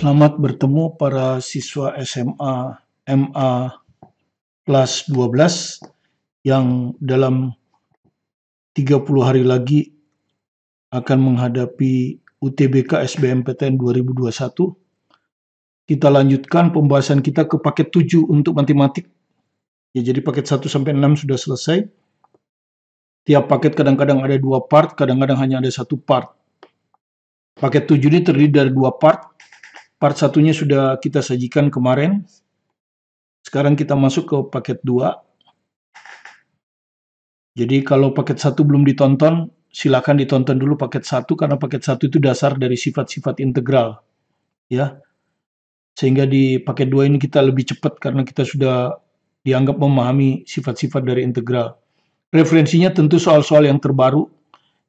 Selamat bertemu para siswa SMA MA kelas 12 yang dalam 30 hari lagi akan menghadapi UTBK SBMPTN 2021. Kita lanjutkan pembahasan kita ke paket 7 untuk matematik. Ya, jadi paket 1 sampai 6 sudah selesai. Tiap paket kadang-kadang ada 2 part, kadang-kadang hanya ada 1 part. Paket 7 ini terdiri dari 2 part. Part satunya sudah kita sajikan kemarin. Sekarang kita masuk ke paket 2. Jadi kalau paket 1 belum ditonton, silakan ditonton dulu paket 1 karena paket 1 itu dasar dari sifat-sifat integral. Ya. Sehingga di paket 2 ini kita lebih cepat karena kita sudah dianggap memahami sifat-sifat dari integral. Referensinya tentu soal-soal yang terbaru,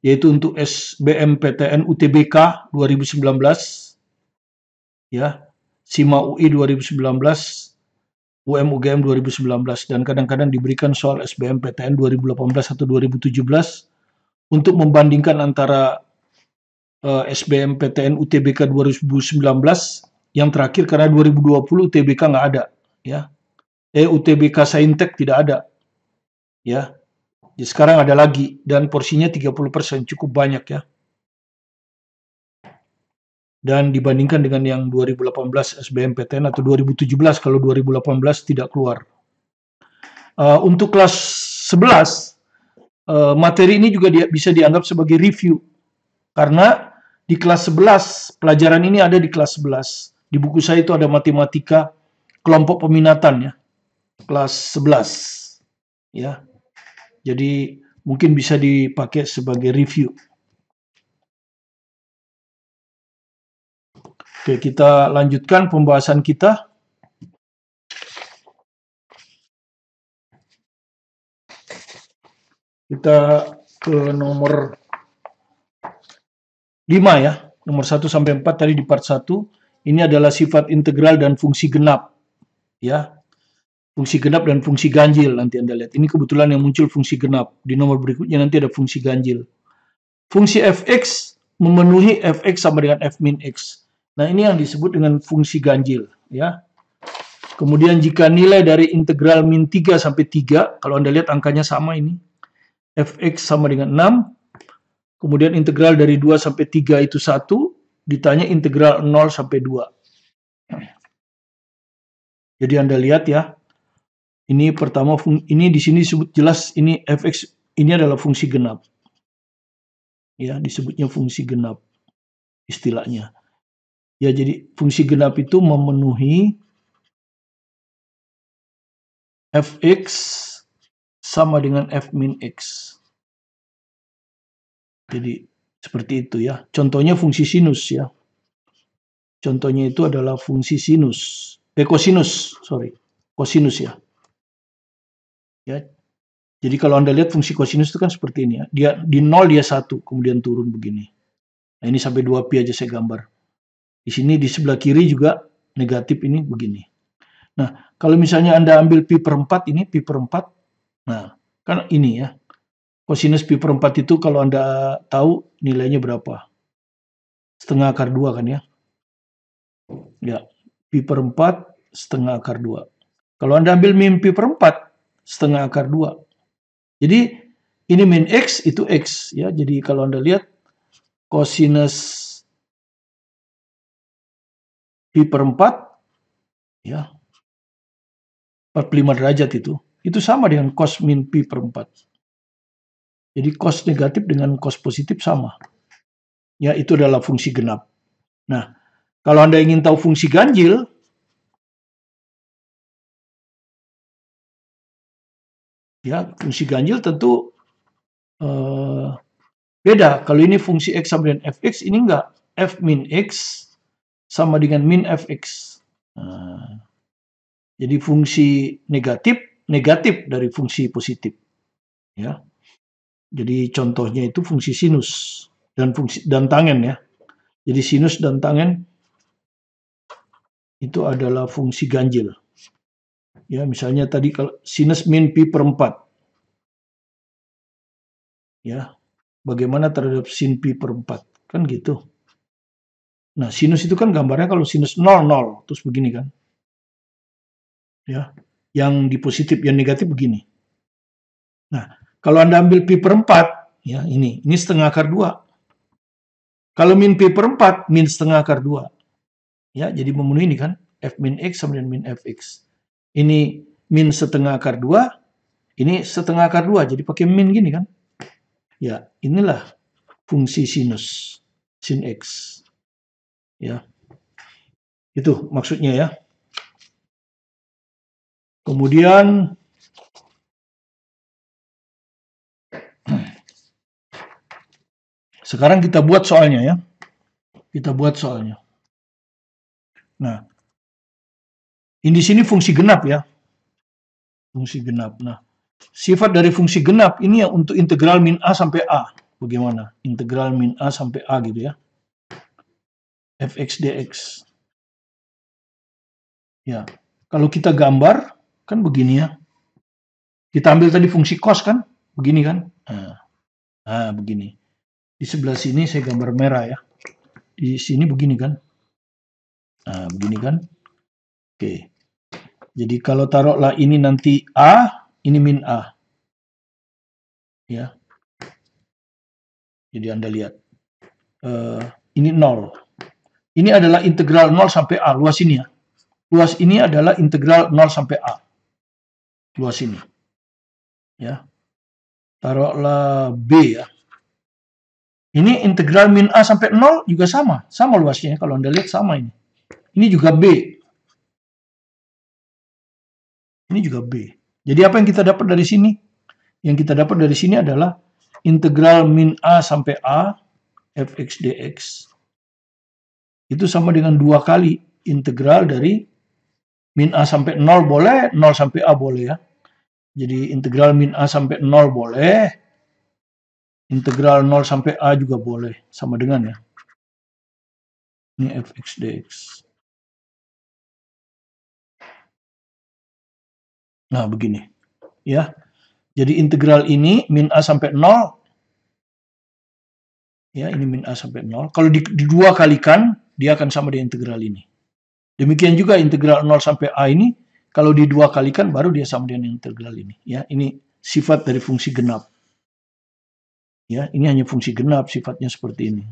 yaitu untuk SBMPTN UTBK 2019, ya, SIMA UI 2019, UM-UGM 2019, dan kadang-kadang diberikan soal SBMPTN 2018 atau 2017 untuk membandingkan antara SBMPTN UTBK 2019 yang terakhir, karena 2020 UTBK nggak ada, ya. UTBK Saintek tidak ada, ya. Jadi sekarang ada lagi dan porsinya 30%, cukup banyak, ya. Dan dibandingkan dengan yang 2018 SBMPTN atau 2017 kalau 2018 tidak keluar. Untuk kelas 11 materi ini juga bisa dianggap sebagai review karena di kelas 11 pelajaran ini ada di kelas 11. Di buku saya itu ada matematika kelompok peminatan, ya. Kelas 11, ya. Jadi mungkin bisa dipakai sebagai review. Oke, kita lanjutkan pembahasan kita. Kita ke nomor 5, ya. Nomor 1 sampai 4 tadi di part 1. Ini adalah sifat integral dan fungsi genap, ya. Fungsi genap dan fungsi ganjil nanti Anda lihat. Ini kebetulan yang muncul fungsi genap. Di nomor berikutnya nanti ada fungsi ganjil. Fungsi fx memenuhi fx sama dengan f min x. Nah, ini yang disebut dengan fungsi ganjil, ya. Kemudian jika nilai dari integral min 3 sampai 3, kalau Anda lihat angkanya sama ini, fx sama dengan 6, kemudian integral dari 2 sampai 3 itu 1, ditanya integral 0 sampai 2. Jadi Anda lihat, ya, ini pertama, ini di sini disebut jelas ini fx ini adalah fungsi genap. Ya, disebutnya fungsi genap istilahnya. Ya, jadi fungsi genap itu memenuhi fx sama dengan f min x. Jadi seperti itu, ya. Contohnya fungsi sinus, ya. Contohnya itu adalah fungsi sinus. Kosinus, ya. Ya. Jadi kalau Anda lihat fungsi kosinus itu kan seperti ini, ya. Dia di 0 dia 1, kemudian turun begini. Nah, ini sampai 2pi aja saya gambar. Di sini di sebelah kiri juga negatif ini begini. Nah, kalau misalnya Anda ambil pi per 4 ini, pi per 4. Nah, kan ini, ya. Kosinus pi per 4 itu kalau Anda tahu nilainya berapa? Setengah akar 2 kan, ya. Ya, pi per 4 setengah akar 2. Kalau Anda ambil min pi per 4, setengah akar 2. Jadi, ini min X, itu X, ya. Jadi, kalau Anda lihat, kosinus pi per 4, ya, 45 derajat itu sama dengan cos min pi per 4. Jadi, cos negatif dengan cos positif sama. Ya, itu adalah fungsi genap. Nah, kalau Anda ingin tahu fungsi ganjil, ya, fungsi ganjil tentu beda. Kalau ini fungsi x sama dengan fx, ini enggak. F min x sama dengan min fx. Nah, jadi fungsi negatif dari fungsi positif, ya. Jadi contohnya itu fungsi sinus dan tangen, ya. Jadi sinus dan tangen itu adalah fungsi ganjil. Ya, misalnya tadi kalau sinus min pi per 4. Ya. Bagaimana terhadap sin pi per 4? Kan gitu. Nah, sinus itu kan gambarnya kalau sinus 0, 0. Terus begini kan. Ya. Yang di positif, yang negatif begini. Nah, kalau Anda ambil pi per 4, ya ini setengah akar 2. Kalau min pi per 4, min setengah akar 2. Ya, jadi memenuhi ini kan. F min X sama dengan min Fx. Ini min setengah akar 2, ini setengah akar 2, jadi pakai min gini kan. Ya, inilah fungsi sinus, sin X. Ya, itu maksudnya ya. Kemudian sekarang kita buat soalnya ya. Kita buat soalnya. Nah, ini di sini fungsi genap ya. Fungsi genap. Nah, sifat dari fungsi genap ini yang untuk integral min A sampai A. Bagaimana? Integral min A sampai A gitu ya. Fx dx. Ya, kalau kita gambar kan begini ya. Kita ambil tadi fungsi cos kan, begini kan. Nah, begini. Di sebelah sini saya gambar merah ya. Di sini begini kan. Nah, begini kan. Oke. Jadi kalau taruhlah ini nanti A, ini min A. Ya. Jadi Anda lihat. Ini 0. Ini adalah integral 0 sampai A, luas ini ya. Luas ini adalah integral 0 sampai A. Luas ini. Ya. Taruhlah B ya. Ini integral min A sampai 0 juga sama. Sama luasnya. Kalau Anda lihat sama ini. Ini juga B. Ini juga B. Jadi apa yang kita dapat dari sini? Yang kita dapat dari sini adalah integral min A sampai A Fx dx. Itu sama dengan 2 kali integral dari min A sampai 0 boleh, 0 sampai A boleh ya. Jadi integral min A sampai 0 boleh, integral 0 sampai A juga boleh. Sama dengan ya. Ini Fx dx. Nah, begini. Ya. Jadi integral ini min A sampai 0. Ya, ini min A sampai 0. Kalau dua kalikan, dia akan sama dengan integral ini. Demikian juga integral 0 sampai A ini, kalau dua kalikan, baru dia sama dengan integral ini. Ya, ini sifat dari fungsi genap. Ya, ini hanya fungsi genap, sifatnya seperti ini.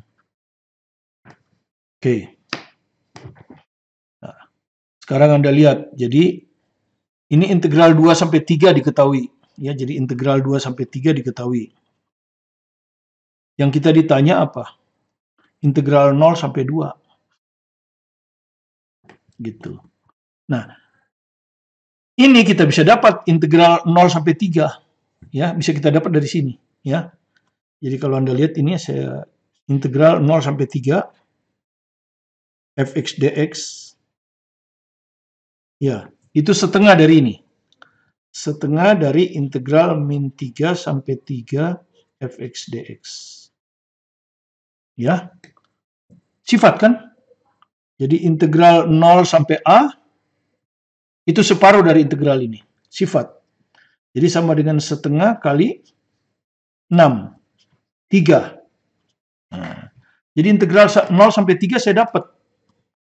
Oke. Nah, sekarang Anda lihat, jadi ini integral 2 sampai 3 diketahui. Ya, jadi integral 2 sampai 3 diketahui. Yang kita ditanya apa? Integral 0 sampai 2. Gitu. Nah, ini kita bisa dapat integral 0 sampai 3. Ya, bisa kita dapat dari sini. Ya. Jadi kalau Anda lihat ini saya integral 0 sampai 3 Fx dx. Ya, itu setengah dari ini. Setengah dari integral min 3 sampai 3 Fx dx. Ya. Sifat kan? Jadi integral 0 sampai A itu separuh dari integral ini. Sifat. Jadi sama dengan setengah kali 6. 3. Nah, jadi integral 0 sampai 3 saya dapat.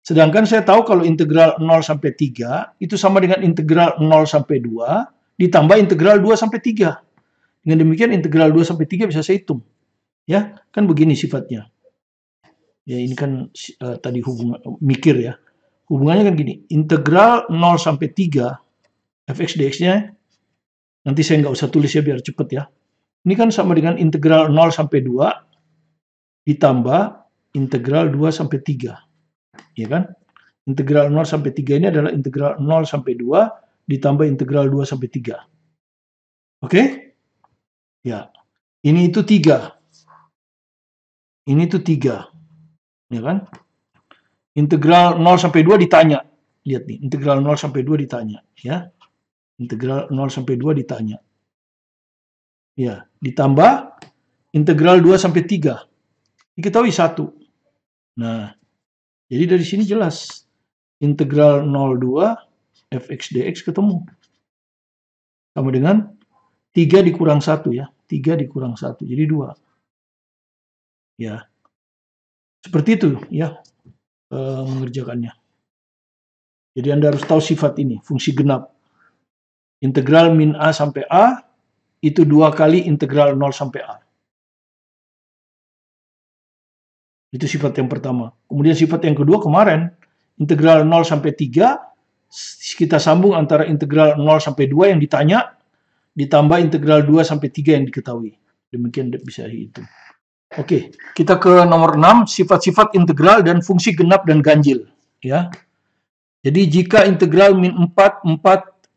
Sedangkan saya tahu kalau integral 0 sampai 3 itu sama dengan integral 0 sampai 2 ditambah integral 2 sampai 3. Dengan demikian integral 2 sampai 3 bisa saya hitung. Ya, kan begini sifatnya. Ya, ini kan tadi hubungan mikir ya. Hubungannya kan gini, integral 0 sampai 3 Fx dx-nya nanti saya nggak usah tulis ya biar cepet ya. Ini kan sama dengan integral 0 sampai 2 ditambah integral 2 sampai 3. Ya kan? Integral 0 sampai 3 ini adalah integral 0 sampai 2 ditambah integral 2 sampai 3. Oke? Ya. Ini itu 3. Ini itu 3. Ya kan? Integral 0 sampai 2 ditanya. Lihat nih, integral 0 sampai 2 ditanya. Ya. Integral 0 sampai 2 ditanya. Ya. Ditambah integral 2 sampai 3. Diketahui 1. Nah, jadi dari sini jelas. Integral 02 Fx dx ketemu. Sama dengan 3 dikurang 1 ya. 3 dikurang 1. Jadi 2. Ya. Seperti itu ya. mengerjakannya. Jadi Anda harus tahu sifat ini, fungsi genap. Integral min A sampai A, itu 2 kali integral 0 sampai A. Itu sifat yang pertama. Kemudian sifat yang kedua kemarin, integral 0 sampai 3, kita sambung antara integral 0 sampai 2 yang ditanya, ditambah integral 2 sampai 3 yang diketahui. Demikian bisa itu. Oke, kita ke nomor 6, sifat-sifat integral dan fungsi genap dan ganjil. Ya. Jadi jika integral min 4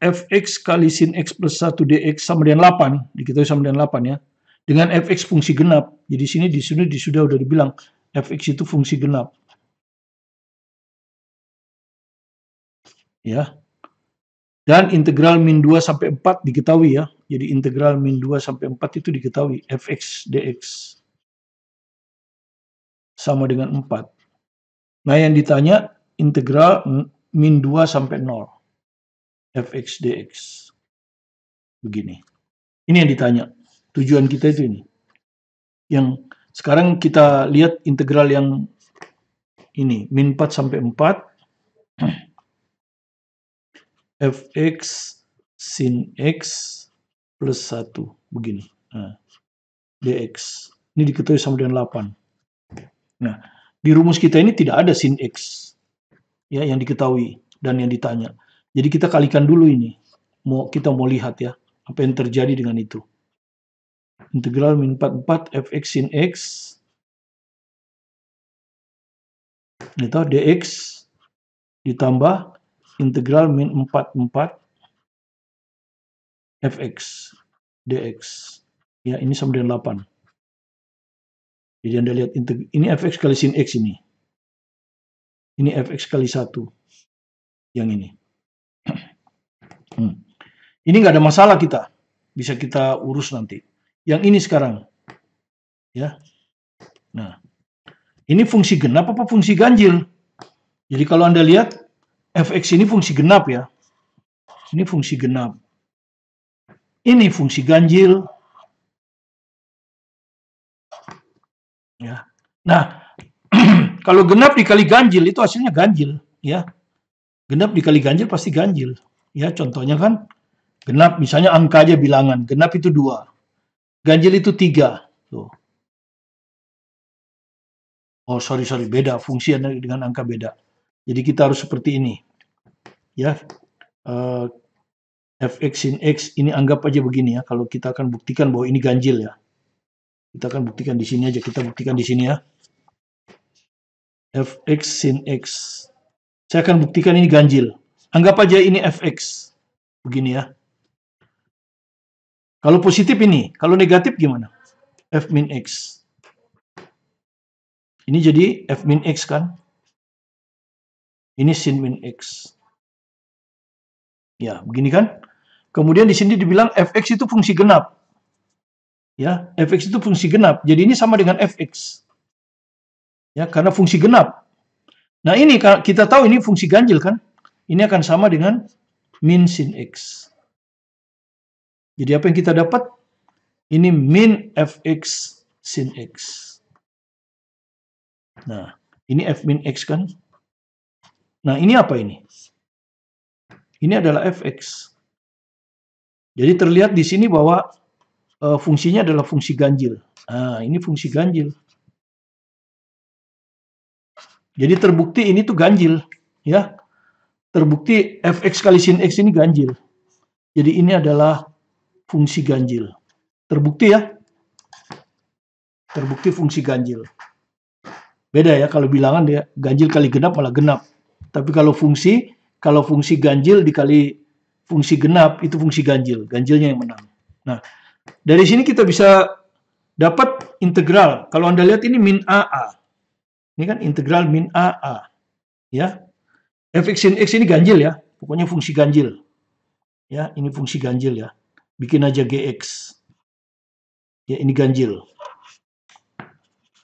fx kali sin x plus 1 dx sama dengan 8, diketahui sama dengan 8 ya, dengan fx fungsi genap. Jadi di sini sudah dibilang fx itu fungsi genap. Ya. Dan integral min 2 sampai 4 diketahui ya. Jadi integral min 2 sampai 4 itu diketahui fx dx sama dengan 4. Nah, yang ditanya integral min 2 sampai 0 fx dx. Begini. Ini yang ditanya. Tujuan kita itu ini. Yang sekarang kita lihat integral yang ini, min 4 sampai 4 fx sin x plus 1 begini. Nah, dx. Ini diketahui sama dengan 8. Nah, di rumus kita ini tidak ada sin x ya yang diketahui dan yang ditanya. Jadi kita kalikan dulu ini. Kita mau lihat ya apa yang terjadi dengan itu. Integral min 4 fx sin x itu dx ditambah integral min 4 fx dx. Ya, ini sama dengan 8. Jadi Anda lihat ini fx kali sin x ini. Ini fx kali 1. Yang ini. Ini nggak ada masalah kita. Bisa kita urus nanti. Yang ini sekarang. Ya. Nah. Ini fungsi genap apa fungsi ganjil? Jadi kalau Anda lihat fx ini fungsi genap ya. Ini fungsi genap. Ini fungsi ganjil. Ya. Nah, kalau genap dikali ganjil itu hasilnya ganjil, ya. Genap dikali ganjil pasti ganjil. Ya, contohnya kan genap misalnya angka aja bilangan, genap itu 2. Ganjil itu 3. Tuh. Oh, sorry, beda fungsi dengan angka beda. Jadi kita harus seperti ini. Ya. Fx sin x ini anggap aja begini ya. Kalau kita akan buktikan bahwa ini ganjil ya. Kita akan buktikan di sini aja. Kita buktikan di sini ya. Fx sin x. Saya akan buktikan ini ganjil. Anggap aja ini fx. Begini ya. Kalau positif ini. Kalau negatif gimana? F min x. Ini jadi f min x kan. Ini sin min x. Ya, begini kan. Kemudian di sini dibilang fx itu fungsi genap. Ya, fx itu fungsi genap. Jadi ini sama dengan fx. Ya, karena fungsi genap. Nah, ini kita tahu ini fungsi ganjil kan? Ini akan sama dengan min sin x. Jadi apa yang kita dapat? Ini min fx sin x. Nah, ini f min x kan? Nah, ini apa ini? Ini adalah fx. Jadi terlihat di sini bahwa fungsinya adalah fungsi ganjil. Nah, ini fungsi ganjil. Jadi terbukti ini tuh ganjil, ya. Terbukti fx kali sin x ini ganjil. Jadi ini adalah fungsi ganjil. Terbukti ya. Terbukti fungsi ganjil. Beda ya kalau bilangan dia ganjil kali genap malah genap. Tapi kalau fungsi ganjil dikali fungsi genap itu fungsi ganjil. Ganjilnya yang menang. Nah, dari sini kita bisa dapat integral. Kalau Anda lihat ini min AA. Ini kan integral min AA. Ya. Fx sin x ini ganjil ya. Pokoknya fungsi ganjil. Ya, ini fungsi ganjil ya. Bikin aja gx. Ya, ini ganjil.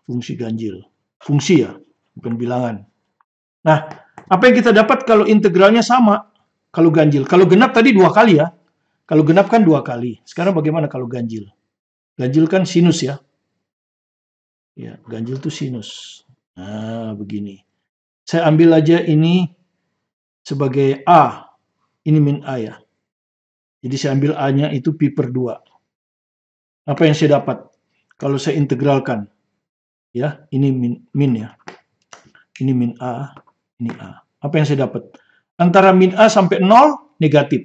Fungsi ganjil. Fungsi ya, bukan bilangan. Nah, apa yang kita dapat kalau integralnya sama? Kalau ganjil. Kalau genap tadi 2 kali ya. Kalau genap kan 2 kali. Sekarang bagaimana kalau ganjil? Ganjil kan sinus ya. Ya, ganjil itu sinus. Nah, begini. Saya ambil aja ini sebagai A. Ini min A ya. Jadi saya ambil A-nya itu pi per 2. Apa yang saya dapat? Kalau saya integralkan. Ya, ini min ya. Ini min A, ini A. Apa yang saya dapat? Antara min A sampai 0, negatif.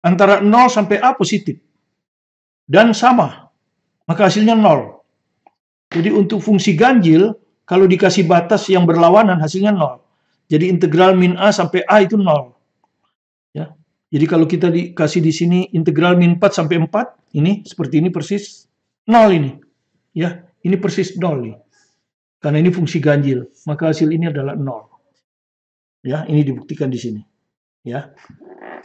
Antara 0 sampai A, positif. Dan sama. Maka hasilnya 0. Jadi untuk fungsi ganjil, kalau dikasih batas yang berlawanan, hasilnya 0. Jadi integral min A sampai A itu 0. Ya. Jadi kalau kita dikasih di sini integral min 4 sampai 4, ini seperti ini persis 0 ini. Ya, ini persis 0 nih. Karena ini fungsi ganjil, maka hasil ini adalah 0. Ya, ini dibuktikan di sini. Ya.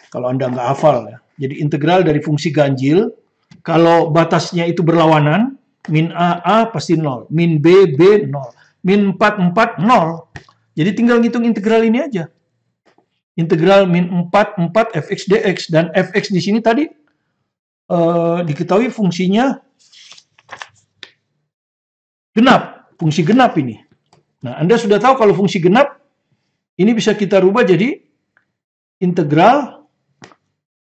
Kalau Anda nggak hafal ya. Jadi integral dari fungsi ganjil, kalau batasnya itu berlawanan, min A, A pasti 0. Min B, B 0. Min 4, 4, 0. Jadi tinggal ngitung integral ini aja. Integral min 4, 4 fx dx. Dan fx di sini tadi diketahui fungsinya genap. Fungsi genap ini. Nah, Anda sudah tahu kalau fungsi genap, ini bisa kita rubah jadi integral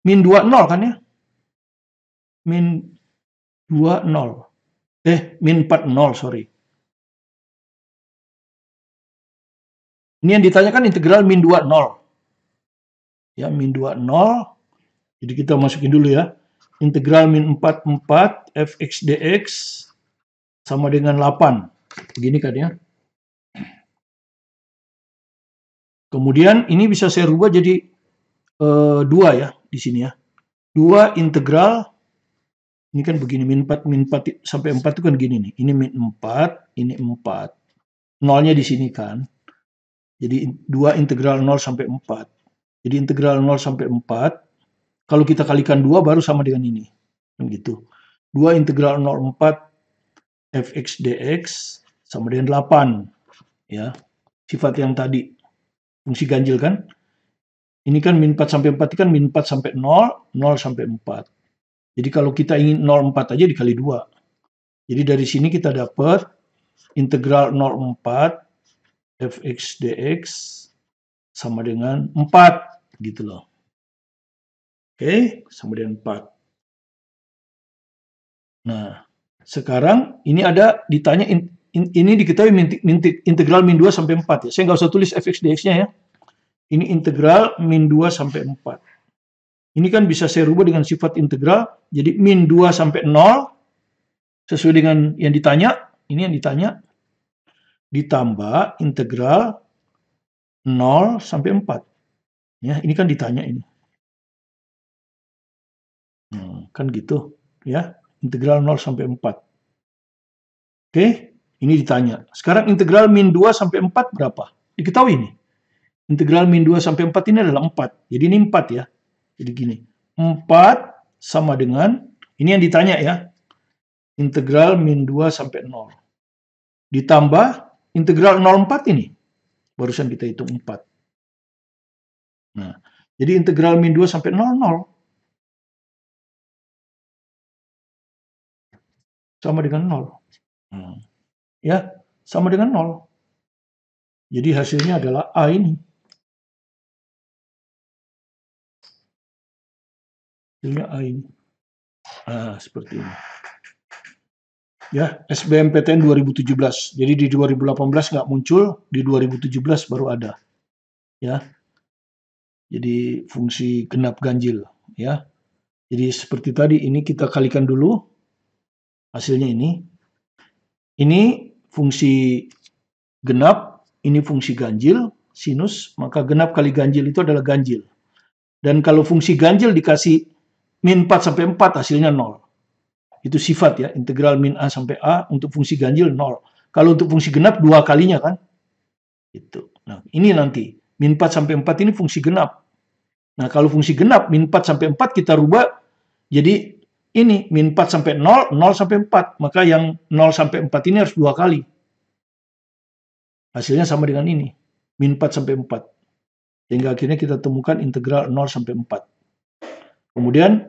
min 2, 0 kan ya? Min 2, 0. Min 4, 0, sorry. Ini yang ditanyakan integral min 2, 0. Ya, min 2, 0. Jadi kita masukin dulu ya. Integral min 4, 4 fx dx sama dengan 8. Begini kan ya. Kemudian ini bisa saya rubah jadi 2 ya di sini ya. 2 integral, ini kan begini, min 4 sampai 4 itu kan gini nih. Ini min 4, ini 4. Nolnya di sini kan. Jadi 2 integral 0 sampai 4. Jadi integral 0 sampai 4, kalau kita kalikan 2 baru sama dengan ini. Kan gitu. 2 integral 0,4 fx dx sama dengan 8. Ya. Sifat yang tadi. Fungsi ganjil kan. Ini kan min 4 sampai 4 kan min 4 sampai 0, 0 sampai 4. Jadi kalau kita ingin 0,4 aja dikali 2. Jadi dari sini kita dapat integral 0,4 fx dx sama dengan 4 gitu loh. Oke, sama dengan 4. Nah, sekarang ini ada ditanya ini diketahui integral min 2 sampai 4 ya. Saya nggak usah tulis fx dx-nya ya. Ini integral min 2 sampai 4. Ini kan bisa saya rubah dengan sifat integral. Jadi min 2 sampai 0 sesuai dengan yang ditanya. Ini yang ditanya. Ditambah integral 0 sampai 4. Ya, ini kan ditanya ini. Kan gitu. Ya, integral 0 sampai 4. Oke, ini ditanya. Sekarang integral min 2 sampai 4 berapa? Diketahui ini. Integral min 2 sampai 4 ini adalah 4. Jadi ini 4 ya. Jadi gini. 4 sama dengan, ini yang ditanya ya. Integral min 2 sampai 0. Ditambah integral 0,4 ini. Barusan kita hitung 4. Nah, jadi integral min 2 sampai 0, 0. Sama dengan 0. Ya, sama dengan 0. Jadi hasilnya adalah A ini. Hasilnya A ini. Nah, seperti ini. Ya, SBMPTN 2017. Jadi di 2018 nggak muncul, di 2017 baru ada. Ya. Jadi fungsi genap ganjil. Ya. Jadi seperti tadi, ini kita kalikan dulu. Hasilnya ini. Ini fungsi genap, ini fungsi ganjil, sinus, maka genap kali ganjil itu adalah ganjil. Dan kalau fungsi ganjil dikasih min 4 sampai 4, hasilnya 0. Itu sifat ya, integral min A sampai A untuk fungsi ganjil 0. Kalau untuk fungsi genap 2 kalinya kan. Itu. Nah, ini nanti min 4 sampai 4 ini fungsi genap. Nah, kalau fungsi genap min 4 sampai 4 kita rubah jadi ini min 4 sampai 0, 0 sampai 4. Maka yang 0 sampai 4 ini harus 2 kali. Hasilnya sama dengan ini. Min 4 sampai 4. Sehingga akhirnya kita temukan integral 0 sampai 4. Kemudian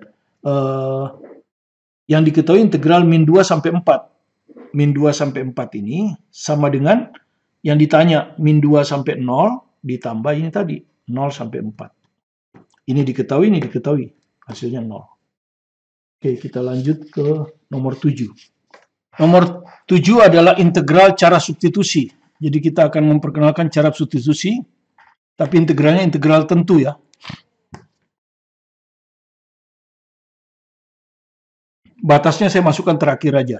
yang diketahui integral min 2 sampai 4. Min 2 sampai 4 ini sama dengan Yang ditanya min 2 sampai 0 ditambah ini tadi 0 sampai 4. Ini diketahui, hasilnya 0. Oke, kita lanjut ke nomor 7. Nomor 7 adalah integral cara substitusi. Jadi kita akan memperkenalkan cara substitusi, tapi integralnya integral tentu ya. Batasnya saya masukkan terakhir aja.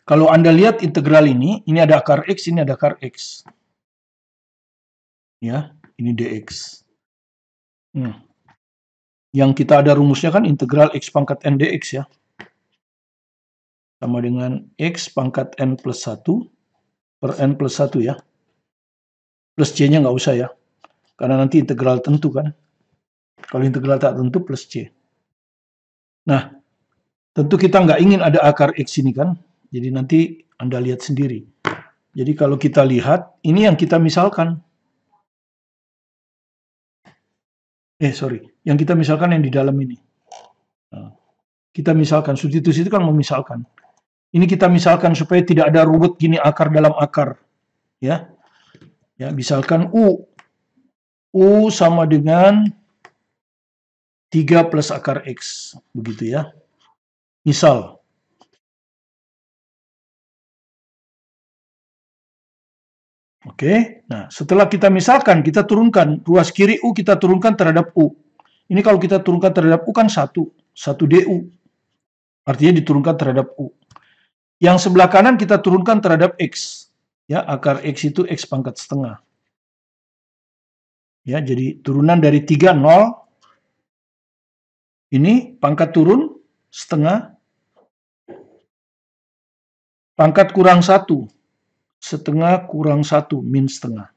Kalau Anda lihat integral ini ada akar X, ini ada akar X. Ya, ini dx. Yang kita ada rumusnya kan integral X pangkat N dx ya. Sama dengan X pangkat N plus 1 per N plus 1 ya. Plus C-nya nggak usah ya. Karena nanti integral tentu kan. Kalau integral tak tentu plus C. Nah, tentu kita nggak ingin ada akar X ini kan. Jadi nanti Anda lihat sendiri. Jadi kalau kita lihat, ini yang kita misalkan. Yang kita misalkan yang di dalam ini. Nah, kita misalkan, substitusi itu kan memisalkan. Ini kita misalkan supaya tidak ada ruwet gini akar dalam akar. Ya, misalkan U sama dengan 3 plus akar X. Begitu ya. Misal. Oke, nah setelah kita misalkan, kita turunkan. Ruas kiri U kita turunkan terhadap U. Ini kalau kita turunkan terhadap U kan 1 DU. Artinya diturunkan terhadap U. Yang sebelah kanan kita turunkan terhadap X. Ya, akar X itu X pangkat setengah. Ya, jadi turunan dari 3, 0. Ini pangkat turun setengah. Pangkat kurang 1. Setengah kurang 1, min setengah.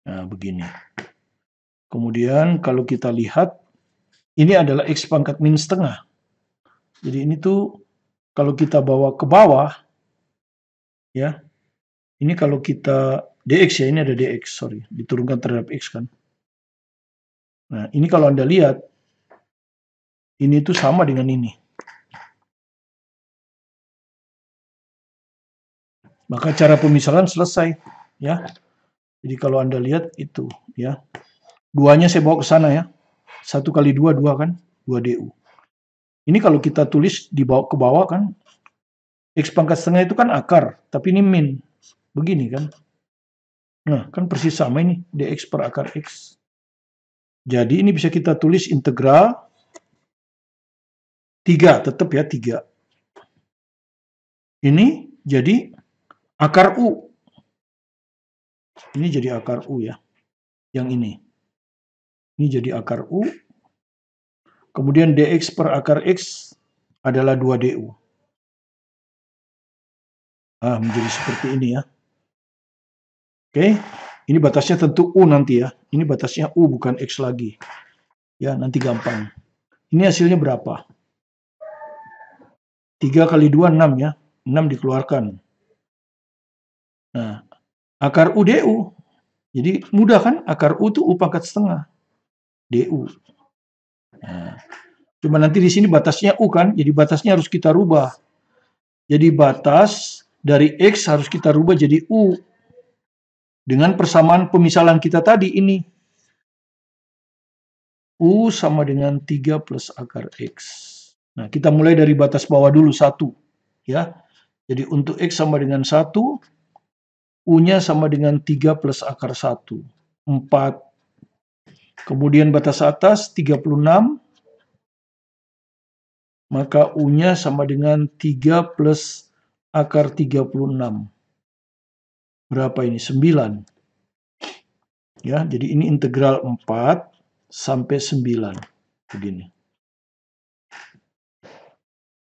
Nah, begini. Kemudian kalau kita lihat, ini adalah X pangkat min setengah. Jadi ini tuh kalau kita bawa ke bawah, ya, ini kalau kita dx ya, ini ada dx, diturunkan terhadap x kan. Nah, ini kalau Anda lihat, ini tuh sama dengan ini. Maka cara pemisahan selesai, ya. Jadi kalau Anda lihat itu, ya. Duanya saya bawa ke sana ya. 1 kali 2, 2 kan, 2 du. Ini kalau kita tulis dibawa ke bawah kan, X pangkat setengah itu kan akar, tapi ini min. Begini kan. Nah, kan persis sama ini, dx per akar X. Jadi ini bisa kita tulis integral 3, tetap ya 3. Ini jadi akar U. Ini jadi akar U ya. Yang ini. Ini jadi akar U. Kemudian dx per akar X adalah 2 du. Nah, menjadi seperti ini ya. Oke, ini batasnya tentu U nanti ya. Ini batasnya U bukan X lagi. Ya, nanti gampang. Ini hasilnya berapa? 3 kali 2, 6 ya. 6 dikeluarkan. Nah, akar U du. Jadi mudah kan? Akar U itu U pangkat setengah. Du. Nah, cuma nanti di sini batasnya U kan, jadi batasnya harus kita rubah. Jadi batas dari X harus kita rubah jadi U. Dengan persamaan pemisalan kita tadi ini. U sama dengan 3 plus akar X. Nah, kita mulai dari batas bawah dulu 1. Ya. Jadi untuk X sama dengan 1, U-nya sama dengan 3 plus akar 1. 4. Kemudian batas atas 36. Maka U-nya sama dengan 3 plus akar 36. Berapa ini? 9. Ya, jadi ini integral 4 sampai 9. Begini.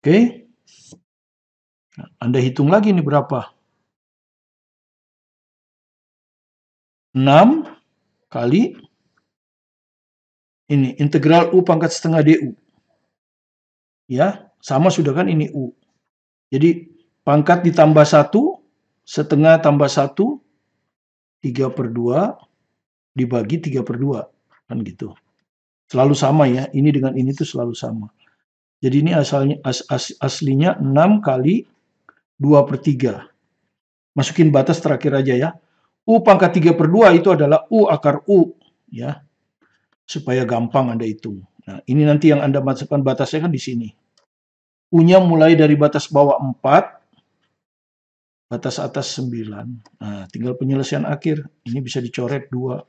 Oke. Nah, Anda hitung lagi ini berapa? 6 kali ini integral U pangkat setengah du. Ya, sama sudah kan ini U. Jadi pangkat ditambah 1, setengah tambah 1, 3/2 dibagi 3/2. Kan gitu. Selalu sama ya, ini dengan ini tuh selalu sama. Jadi ini aslinya 6 kali 2/3. Masukin batas terakhir aja ya. U pangkat 3/2 itu adalah U akar U. Ya, supaya gampang Anda hitung. Nah, ini nanti yang Anda masukkan batasnya kan di sini. U-nya mulai dari batas bawah 4, batas atas 9. Nah, tinggal penyelesaian akhir. Ini bisa dicoret 2.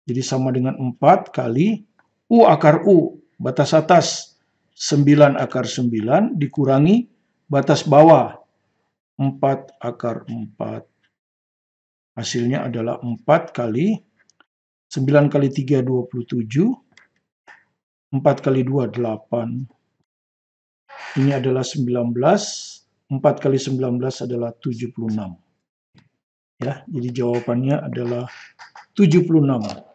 Jadi sama dengan 4 kali U akar U, batas atas 9 akar 9 dikurangi batas bawah 4 akar 4. Hasilnya adalah 4 kali 9 kali 3, 27. 4 kali 2, 8. Ini adalah 19. 4 kali 19 adalah 76. Ya, jadi jawabannya adalah 76.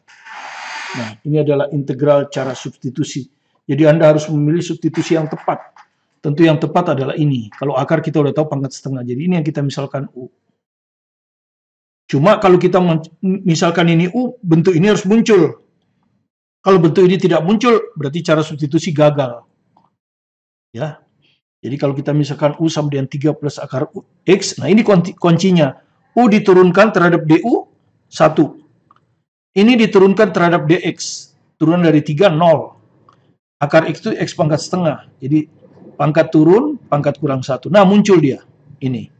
Nah, ini adalah integral cara substitusi. Jadi Anda harus memilih substitusi yang tepat. Tentu yang tepat adalah ini. Kalau akar kita udah tahu pangkat setengah. Jadi ini yang kita misalkan U. Cuma kalau kita misalkan ini U, bentuk ini harus muncul. Kalau bentuk ini tidak muncul, berarti cara substitusi gagal. Ya. Jadi kalau kita misalkan U sama dengan 3 plus akar X, nah ini kuncinya. U diturunkan terhadap DU, 1. Ini diturunkan terhadap DX. Turun dari 3, 0. Akar X itu X pangkat setengah. Jadi pangkat turun, pangkat kurang 1. Nah muncul dia. Ini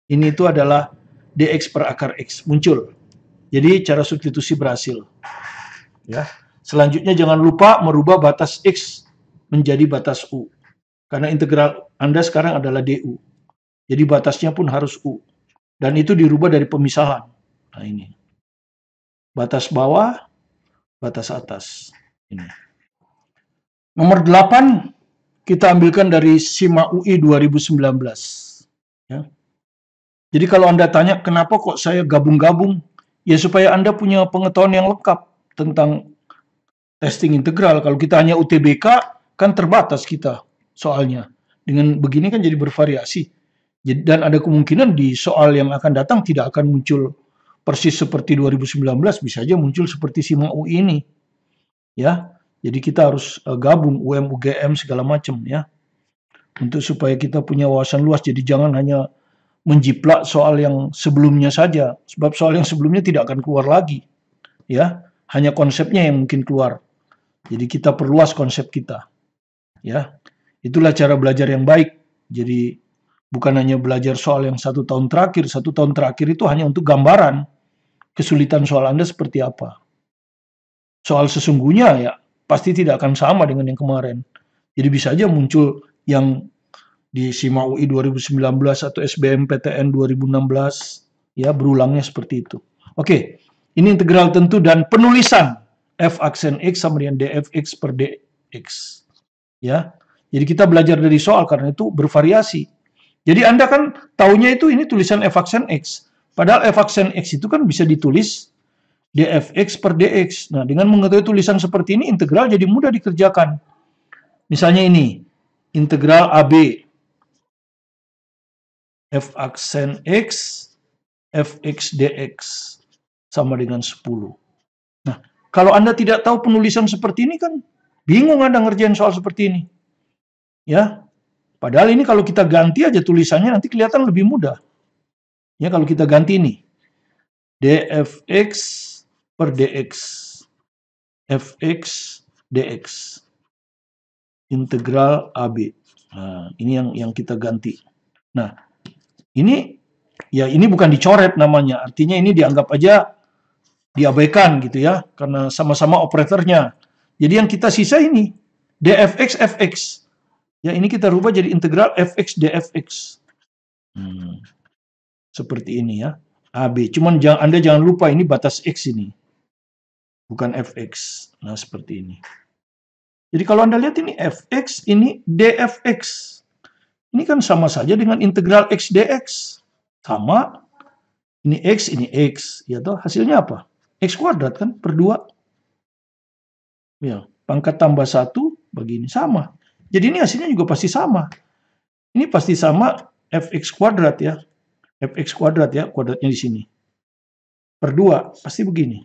itu adalah DX per akar X. Muncul. Jadi cara substitusi berhasil. Ya. Selanjutnya jangan lupa merubah batas X menjadi batas U. Karena integral Anda sekarang adalah DU. Jadi batasnya pun harus U. Dan itu dirubah dari pemisahan. Nah ini. Batas bawah, batas atas. Ini. Nomor 8, kita ambilkan dari SIMA UI 2019. Ya. Jadi kalau Anda tanya, kenapa kok saya gabung-gabung? Ya supaya Anda punya pengetahuan yang lengkap tentang testing integral. Kalau kita hanya UTBK, kan terbatas kita soalnya. Dengan begini kan jadi bervariasi. Dan ada kemungkinan di soal yang akan datang tidak akan muncul persis seperti 2019, bisa aja muncul seperti SIMA UI ini. Ya. Jadi kita harus gabung UM, UGM segala macam ya. Untuk supaya kita punya wawasan luas. Jadi jangan hanya menjiplak soal yang sebelumnya saja. Sebab soal yang sebelumnya tidak akan keluar lagi. Ya. Hanya konsepnya yang mungkin keluar. Jadi kita perluas konsep kita. Ya. Itulah cara belajar yang baik. Jadi bukan hanya belajar soal yang 1 tahun terakhir. 1 tahun terakhir itu hanya untuk gambaran kesulitan soal Anda seperti apa. Soal sesungguhnya ya pasti tidak akan sama dengan yang kemarin. Jadi bisa aja muncul yang di SIMA UI 2019 atau SBMPTN 2016 ya berulangnya seperti itu. Oke, ini integral tentu dan penulisan f aksen x sama dengan dfx per dx. Ya. Jadi kita belajar dari soal karena itu bervariasi. Jadi Anda kan taunya itu ini tulisan f aksen x. Padahal f aksen x itu kan bisa ditulis dfx per dx. Nah, dengan mengetahui tulisan seperti ini, integral jadi mudah dikerjakan. Misalnya ini, integral AB. F aksen x, fx dx. Sama dengan 10. Nah, kalau Anda tidak tahu penulisan seperti ini kan, bingung Anda ngerjain soal seperti ini. Ya, padahal ini kalau kita ganti aja tulisannya nanti kelihatan lebih mudah. Ya, kalau kita ganti ini, dfx per dx, fx dx, integral AB. Nah, ini yang kita ganti. Nah, ini bukan dicoret namanya, artinya ini dianggap aja diabaikan gitu ya, karena sama-sama operatornya. Jadi yang kita sisa ini dfx fx. Ya ini kita rubah jadi integral fx dfx. Seperti ini ya. AB. Cuman Anda jangan lupa ini batas X ini. Bukan Fx. Nah, seperti ini. Jadi kalau Anda lihat ini Fx, ini dfx. Ini kan sama saja dengan integral X dx. Sama. Ini X. Ya toh, hasilnya apa? X kuadrat kan, per 2. Ya, pangkat tambah 1 begini. Sama. Jadi ini hasilnya juga pasti sama. Ini pasti sama Fx kuadrat ya. Fx kuadrat ya, kuadratnya di sini. Per 2, pasti begini.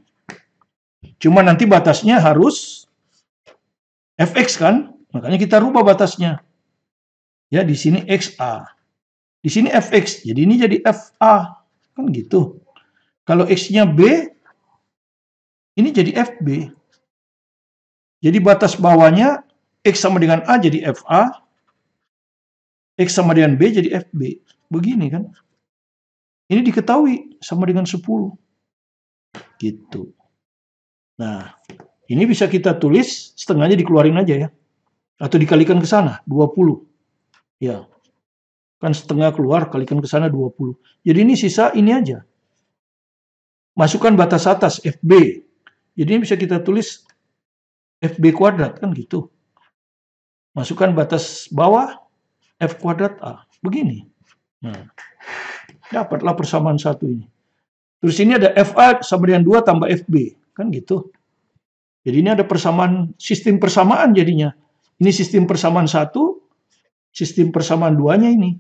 Cuma nanti batasnya harus Fx kan, makanya kita rubah batasnya. Ya, di sini XA. Di sini Fx, jadi ini jadi FA. Kan gitu. Kalau X-nya B, ini jadi FB. Jadi batas bawahnya X sama dengan A jadi FA, X sama dengan B jadi FB. Begini kan. Ini diketahui sama dengan 10. Gitu. Nah, ini bisa kita tulis setengahnya dikeluarin aja ya. Atau dikalikan ke sana, 20. Ya. Kan setengah keluar, kalikan ke sana 20. Jadi ini sisa ini aja. Masukkan batas atas, FB. Jadi ini bisa kita tulis FB kuadrat, kan gitu. Masukkan batas bawah, F kuadrat A. Begini. Nah, dapatlah persamaan satu ini. Terus ini ada FA sama dengan 2 tambah FB. Kan gitu. Jadi ini ada persamaan, sistem persamaan jadinya. Ini sistem persamaan 1, sistem persamaan 2-nya ini.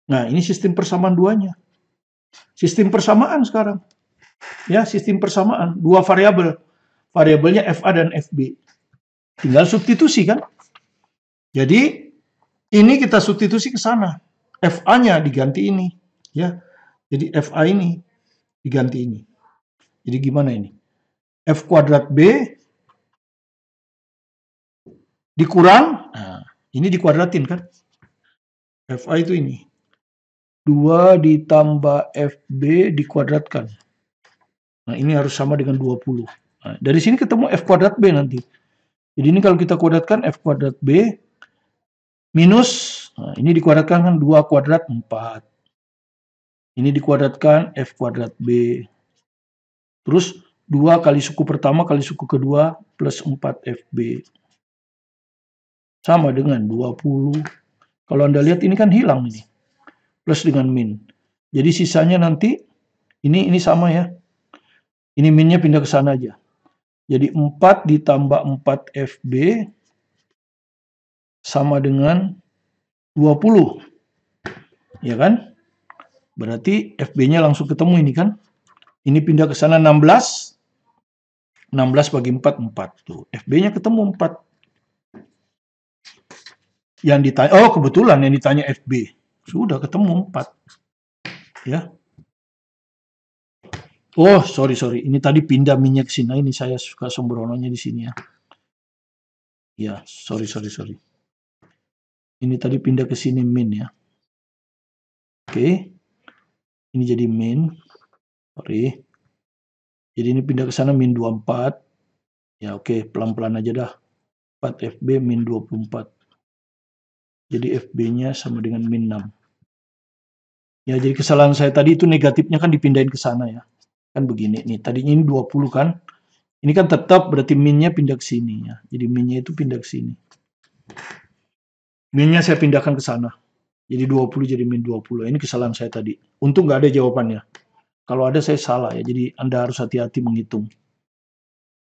Nah, ini sistem persamaan 2-nya. Sistem persamaan sekarang. Ya, sistem persamaan. 2 variabel. Variabelnya FA dan FB. Tinggal substitusi kan. Jadi, ini kita substitusi ke sana. FA-nya diganti ini. Ya, jadi FA ini diganti ini. Jadi gimana ini? F kuadrat B dikurang, nah, ini dikuadratin kan. FA itu ini. 2 ditambah FB dikuadratkan. Nah, ini harus sama dengan 20. Nah, dari sini ketemu F kuadrat B nanti. Jadi ini kalau kita kuadratkan F kuadrat B minus, nah, ini dikuadratkan kan 2 kuadrat 4. Ini dikuadratkan F kuadrat B. Terus 2 kali suku pertama kali suku kedua plus 4FB. Sama dengan 20. Kalau Anda lihat ini kan hilang ini. Plus dengan min. Jadi sisanya nanti, ini sama ya. Ini minnya pindah ke sana aja. Jadi 4 ditambah 4FB sama dengan 20. Ya kan? Berarti FB-nya langsung ketemu ini kan. Ini pindah ke sana 16. 16 bagi 4, 4. Tuh, FB-nya ketemu 4. Yang ditanya, oh kebetulan yang ditanya FB. Sudah ketemu 4. Ya. Oh, sorry. Ini tadi pindah minyak ke sini. Ini saya suka sembrononya di sini ya. Ya, sorry. Ini tadi pindah ke sini min ya. Oke. Ini jadi min. Sorry. Jadi ini pindah ke sana min 24. Ya oke, pelan-pelan aja dah. 4FB min 24. Jadi FB-nya sama dengan min 6. Ya, jadi kesalahan saya tadi itu negatifnya kan dipindahin ke sana ya. Kan begini nih, tadinya ini 20 kan. Ini kan tetap berarti minnya pindah ke sini ya. Jadi minnya itu pindah ke sini. Minnya saya pindahkan ke sana. Jadi 20 jadi min 20. Ini kesalahan saya tadi. Untung nggak ada jawabannya. Kalau ada saya salah ya. Jadi Anda harus hati-hati menghitung.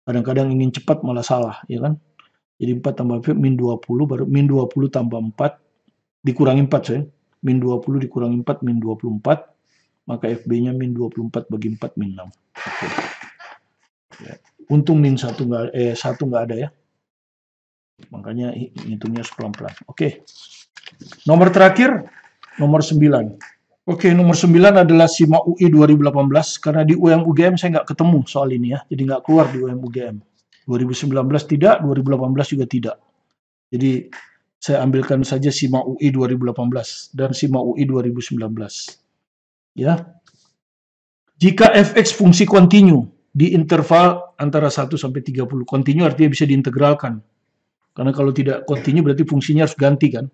Kadang-kadang ingin cepat malah salah, ya kan? Jadi 4 tambah F min 20 baru min 20 tambah 4 dikurangi 4 saya. Min 20 dikurangi 4 min 24. Maka FB-nya min 24 bagi 4 min 6. Oke. Ya. Untung min 1 nggak ada ya. Makanya hitungnya pelan-pelan. Oke. Nomor terakhir, nomor 9. Oke, nomor 9 adalah SIMA UI 2018. Karena di UM-UGM saya nggak ketemu soal ini ya. Jadi nggak keluar di UM-UGM. 2019 tidak, 2018 juga tidak. Jadi saya ambilkan saja SIMA UI 2018 dan SIMA UI 2019. Ya. Jika fx fungsi kontinu di interval antara 1 sampai 30. Kontinu artinya bisa diintegralkan. Karena kalau tidak kontinu berarti fungsinya harus ganti kan.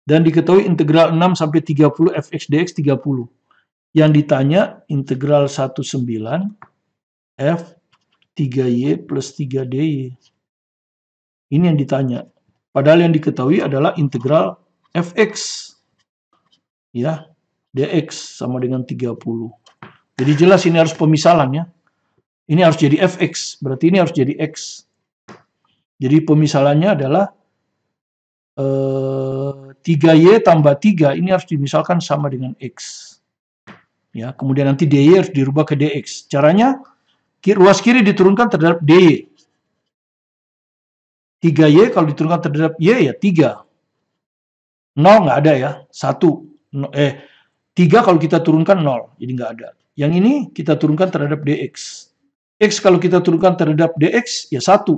Dan diketahui integral 6 sampai 30 fx dx 30. Yang ditanya integral 19 f 3y plus 3dy. Ini yang ditanya. Padahal yang diketahui adalah integral fx. Ya, dx sama dengan 30. Jadi jelas ini harus pemisalan ya. Ini harus jadi fx, berarti ini harus jadi x. Jadi pemisalannya adalah 3y tambah 3, ini harus dimisalkan sama dengan x. Ya, kemudian nanti dy harus dirubah ke dx. Caranya, ruas kiri diturunkan terhadap dy. 3y kalau diturunkan terhadap y ya 3. 0 nggak ada ya, 1. 3 kalau kita turunkan 0, jadi nggak ada. Yang ini kita turunkan terhadap dx. X kalau kita turunkan terhadap dx, ya 1.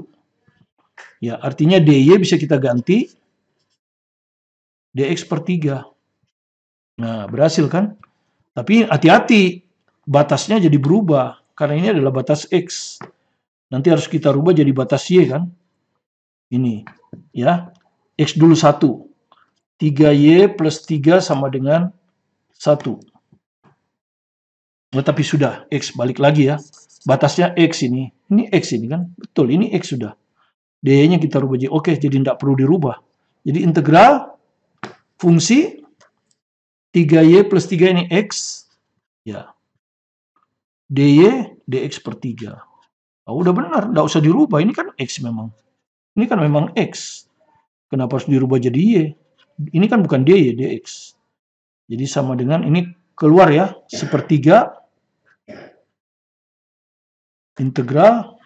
Ya, artinya dy bisa kita ganti dx per 3. Nah, berhasil kan? Tapi hati-hati, batasnya jadi berubah. Karena ini adalah batas X. Nanti harus kita rubah jadi batas Y kan? Ini, ya. X dulu 1. 3Y plus 3 sama dengan 1. Tapi sudah, X balik lagi ya. Batasnya X ini. Ini X ini kan? Betul, ini X sudah. dy-nya kita rubah jadi oke, jadi tidak perlu dirubah. Jadi integral fungsi 3y plus 3 ini x, ya. dy dx per 3. Oh, udah benar, tidak usah dirubah. Ini kan x memang. Ini kan memang x. Kenapa harus dirubah jadi y? Ini kan bukan dy, dx. Jadi sama dengan ini keluar ya, sepertiga integral.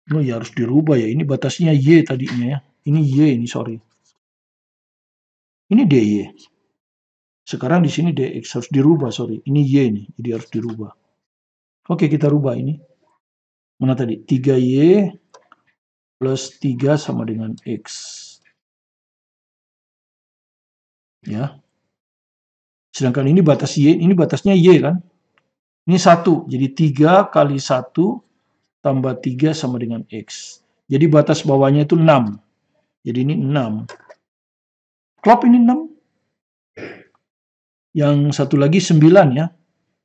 Oh ya harus dirubah ya. Ini batasnya y tadinya ya. Ini y ini, sorry. Ini dy. Sekarang di sini dx harus dirubah, sorry. Ini y ini, jadi harus dirubah. Oke, kita rubah ini. Mana tadi? 3y plus 3 sama dengan x. Ya. Sedangkan ini batas y, ini batasnya y kan? Ini 1, jadi 3 kali 1 tambah 3 sama dengan x. Jadi batas bawahnya itu 6. Jadi ini 6. Klop ini 6. Yang satu lagi 9 ya.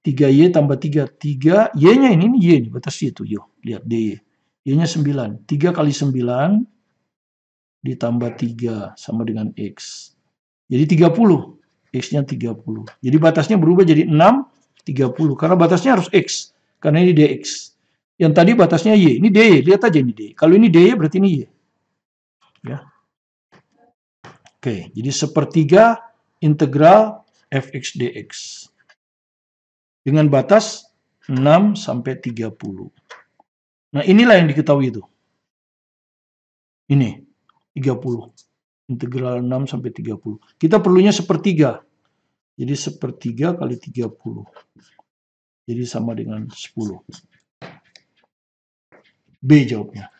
3y tambah 3. 3, y-nya ini y ini, batas y itu. Yuk, lihat dy. Y-nya 9. 3 kali 9 ditambah 3 sama dengan x. Jadi 30. X-nya 30. Jadi batasnya berubah jadi 6, 30. Karena batasnya harus x. Karena ini dx. Yang tadi batasnya y. Ini dy. Lihat aja ini dy. Kalau ini dy berarti ini y. Ya. Oke, jadi sepertiga integral fx dx. Dengan batas 6 sampai 30. Nah, inilah yang diketahui itu. Ini 30. Integral 6 sampai 30. Kita perlunya sepertiga. Jadi sepertiga kali 30. Jadi sama dengan 10. B jawabnya.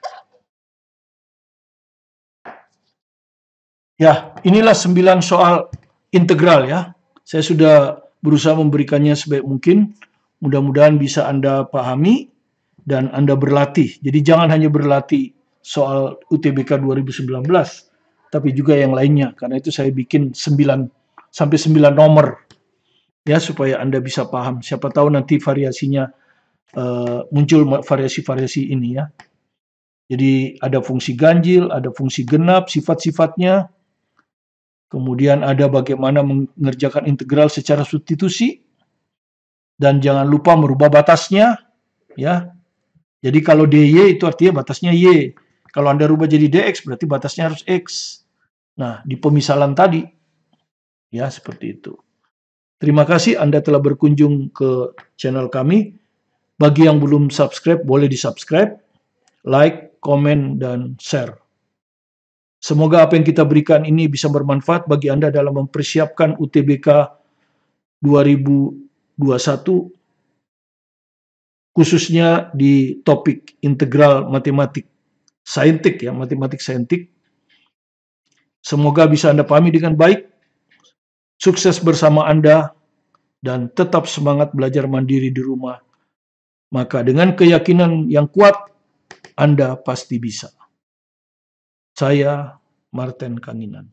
Ya, inilah 9 soal integral ya. Saya sudah berusaha memberikannya sebaik mungkin. Mudah-mudahan bisa Anda pahami dan Anda berlatih. Jadi jangan hanya berlatih soal UTBK 2019, tapi juga yang lainnya. Karena itu saya bikin 9 sampai 9 nomor ya supaya Anda bisa paham. Siapa tahu nanti variasinya muncul variasi-variasi ini ya. Jadi ada fungsi ganjil, ada fungsi genap, sifat-sifatnya. Kemudian ada bagaimana mengerjakan integral secara substitusi. Dan jangan lupa merubah batasnya. Ya. Jadi kalau dy itu artinya batasnya y. Kalau Anda rubah jadi dx berarti batasnya harus x. Nah, di pemisalan tadi. Ya, seperti itu. Terima kasih Anda telah berkunjung ke channel kami. Bagi yang belum subscribe, boleh di-subscribe, like, komen, dan share. Semoga apa yang kita berikan ini bisa bermanfaat bagi Anda dalam mempersiapkan UTBK 2021, khususnya di topik integral matematik saintik ya, matematik saintik. Semoga bisa Anda pahami dengan baik. Sukses bersama Anda dan tetap semangat belajar mandiri di rumah. Maka dengan keyakinan yang kuat, Anda pasti bisa. Saya Martin Kanginan.